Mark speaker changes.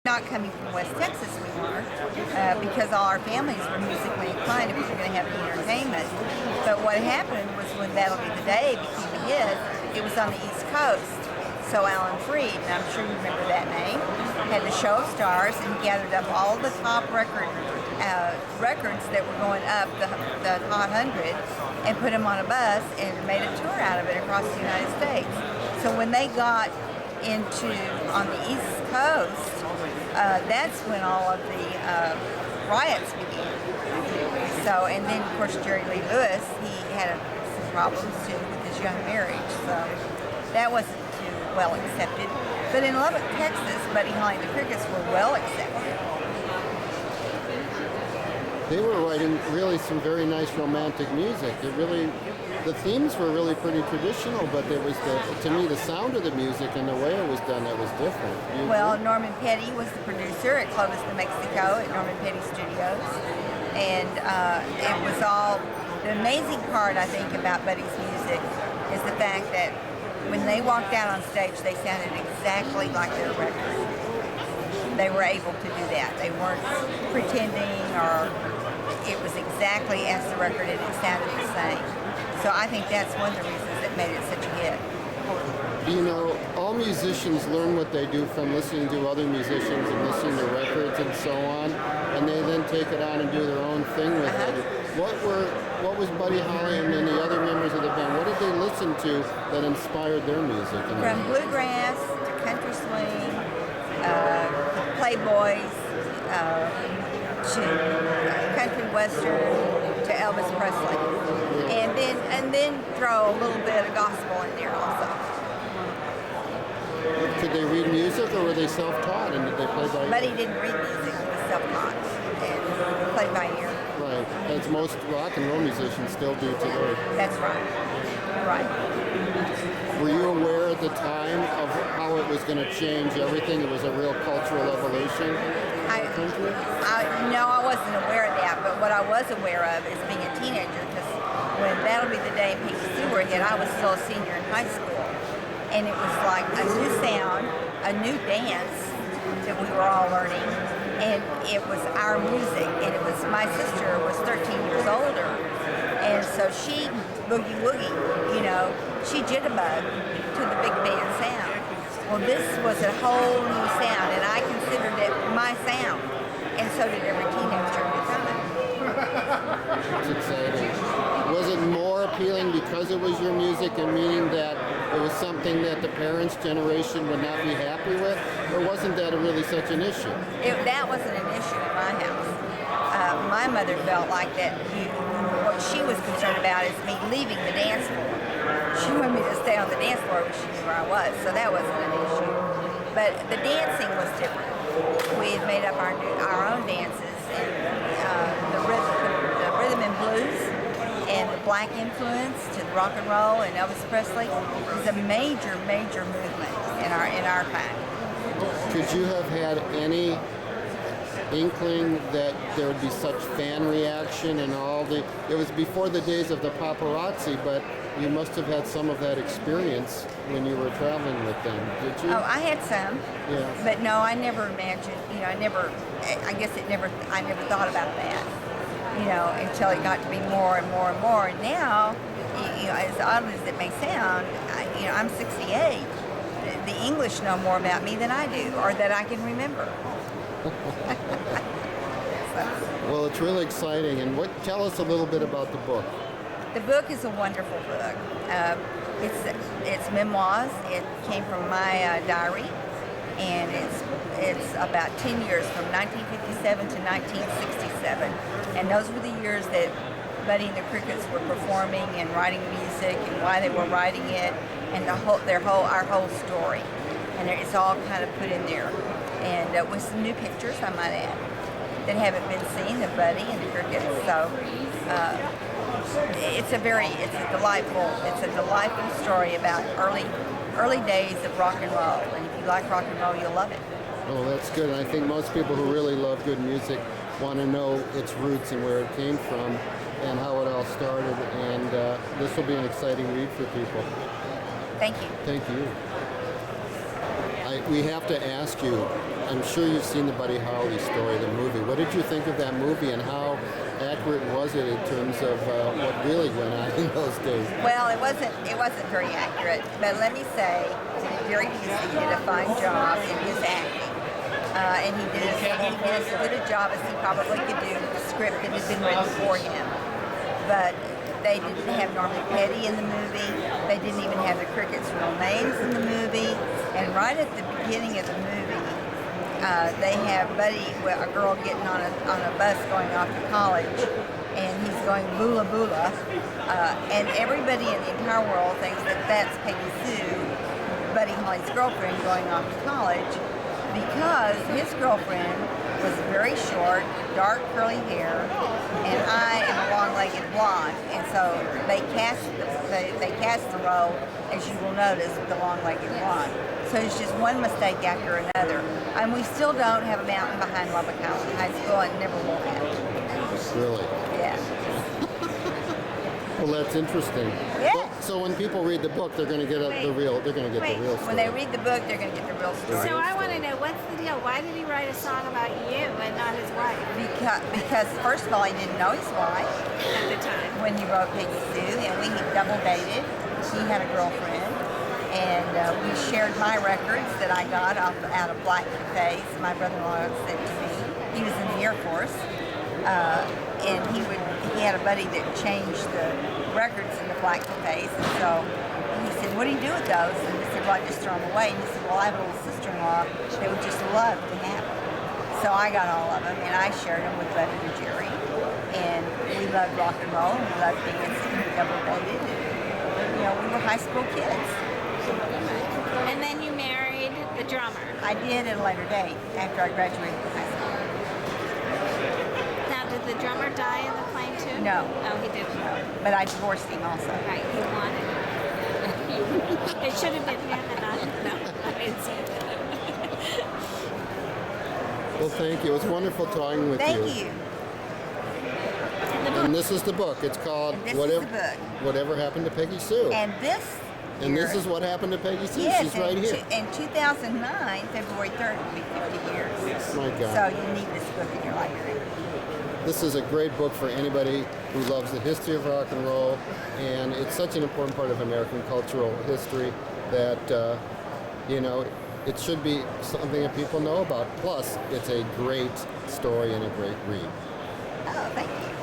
Speaker 1: Not coming from West Texas, we weren't, because all our families were musically inclined if we were going to have entertainment. But what happened was when That'll Be the Day became a hit, it was on the East Coast. So Alan Freed, and I'm sure you remember that name, had the Show of Stars, and he gathered up all the top records that were going up the Hot 100 and put them on a bus and made a tour out of it across the United States. So when they got on the East Coast, that's when all of the riots began. So, and then of course Jerry Lee Lewis, he had some problems too with his young marriage, so that wasn't too well accepted. But in Lubbock, Texas, Buddy Holly and the Crickets were well accepted.
Speaker 2: They were writing really some very nice romantic music. The themes were really pretty traditional, but it was to me, the sound of the music and the way it was done that was different.
Speaker 1: Well, Norman Petty was the producer at Clovis, New Mexico, at Norman Petty Studios, and it was all. The amazing part, I think, about Buddy's music is the fact that when they walked out on stage, they sounded exactly like their record. They were able to do that. They weren't pretending, or it was exactly as the record, and it sounded the same. So I think that's one of the reasons that made it such a hit.
Speaker 2: You know, all musicians learn what they do from listening to other musicians and listening to records and so on, and they then take it on and do their own thing with it. What was Buddy Holly and then the other members of the band, what did they listen to that inspired their music?
Speaker 1: From bluegrass to country swing, Playboys, to country western, to Elvis Presley, and then throw a little bit of gospel in there also.
Speaker 2: Could they read music, or were they self-taught, and did they play by ear?
Speaker 1: Buddy didn't read music; he was self-taught and played by ear.
Speaker 2: Right, as most rock and roll musicians still do today.
Speaker 1: That's right. Right.
Speaker 2: Were you aware at the time of how it was going to change everything? It was a real cultural evolution.
Speaker 1: No, I wasn't aware of that, but what I was aware of is being a teenager, because when That'll Be the Day and Peggy Sue were hit, I was still a senior in high school, and it was like a new sound, a new dance that we were all learning, and it was our music, and it was, my sister was 13 years older, and so she boogie woogie, you know, she jitterbug to the big band sound. Well, this was a whole new sound, and I considered it my sound, and so did every teenager at the time.
Speaker 2: That's exciting. Was it more appealing because it was your music, and meaning that it was something that the parents' generation would not be happy with, or wasn't that really such an issue?
Speaker 1: That wasn't an issue in my house. My mother felt like that. What she was concerned about is me leaving the dance floor. She wanted me to stay on the dance floor when she knew where I was, so that wasn't an issue. But the dancing was different. We had made up our own dances, and the rhythm and blues, and the black influence to rock and roll and Elvis Presley was a major, major movement in our time.
Speaker 2: Could you have had any inkling that there would be such fan reaction and it was before the days of the paparazzi, but you must have had some of that experience when you were traveling with them, did you?
Speaker 1: Oh, I had some.
Speaker 2: Yeah.
Speaker 1: But no, I never imagined, I never thought about that, until it got to be more and more and more. And now, as odd as it may sound, I'm 68. The English know more about me than I do, or that I can remember.
Speaker 2: Well, it's really exciting. And tell us a little bit about the book.
Speaker 1: The book is a wonderful book. It's memoirs. It came from my diary, and it's about 10 years, from 1957 to 1967. And those were the years that Buddy and the Crickets were performing and writing music, and why they were writing it, and our whole story. And it's all kind of put in there, and with some new pictures, I might add, that haven't been seen of Buddy and the Crickets. So it's a delightful story about early days of rock and roll. And if you like rock and roll, you'll love it.
Speaker 2: Oh, that's good. I think most people who really love good music want to know its roots and where it came from and how it all started. And this will be an exciting read for people.
Speaker 1: Thank you.
Speaker 2: Thank you. We have to ask you, I'm sure you've seen the Buddy Holly story, the movie. What did you think of that movie, and how accurate was it in terms of what really went on in those days?
Speaker 1: Well, it wasn't very accurate, but let me say, Jerry Busey did a fine job in his acting. And he did as good a job as he probably could do with the script that had been written for him. But they didn't have Norman Petty in the movie. They didn't even have the Crickets' real names in the movie. And right at the beginning of the movie, they have Buddy, a girl getting on a bus going off to college, and he's going boola boola. And everybody in the entire world thinks that that's Peggy Sue, Buddy Holly's girlfriend, going off to college, because his girlfriend was very short, dark curly hair, and I am a long-legged blonde, and so they cast the role, as you will notice, with the long-legged blonde. So it's just one mistake after another, and we still don't have a mountain behind Lubbock High School, and never will have.
Speaker 2: Really?
Speaker 1: Yeah.
Speaker 2: Well, that's interesting.
Speaker 1: Yeah.
Speaker 2: So when people read the book, they're going to get the real. They're going to get the real story.
Speaker 1: When they read the book, they're going to get the real story.
Speaker 3: So I want to know, what's the deal? Why did he write a song about you and not his wife
Speaker 1: Because first of all, he didn't know his wife
Speaker 3: at the time?
Speaker 1: when he wrote Peggy Sue, and we had double dated. He had a girlfriend, and we shared my records that I got out of Black Cafes. My brother-in-law sent to me. He was in the Air Force, and he had a buddy that changed the records in the Black Cafes, and so he said, "What do you do with those?" And he said, "Well, I just throw them away." And he said, "Well, I have a little sister-in-law that would just love to have them." So I got all of them, and I shared them with Bud and Jerry, and we loved rock and roll, and we loved dancing, we double dated, and we were high school kids.
Speaker 3: And then you married the drummer.
Speaker 1: I did at a later date, after I graduated from high school.
Speaker 3: Now, did the drummer die in the plane too?
Speaker 1: No.
Speaker 3: Oh, he didn't.
Speaker 1: But I divorced him also.
Speaker 3: Right, he wanted it. It should have been him and not. No, I didn't say that.
Speaker 2: Well, thank you. It was wonderful talking with you.
Speaker 1: Thank you.
Speaker 2: And this is the book. It's called
Speaker 1: And this is the book.
Speaker 2: Whatever Happened to Peggy Sue.
Speaker 1: And this
Speaker 2: This is what happened to Peggy Sue.
Speaker 1: yes,
Speaker 2: She's right here.
Speaker 1: In 2009, February 3rd, will be 50 years.
Speaker 2: My God.
Speaker 1: So you need this book in your library.
Speaker 2: This is a great book for anybody who loves the history of rock and roll, and it's such an important part of American cultural history that, it should be something that people know about. Plus, it's a great story and a great read.
Speaker 1: Oh, thank you.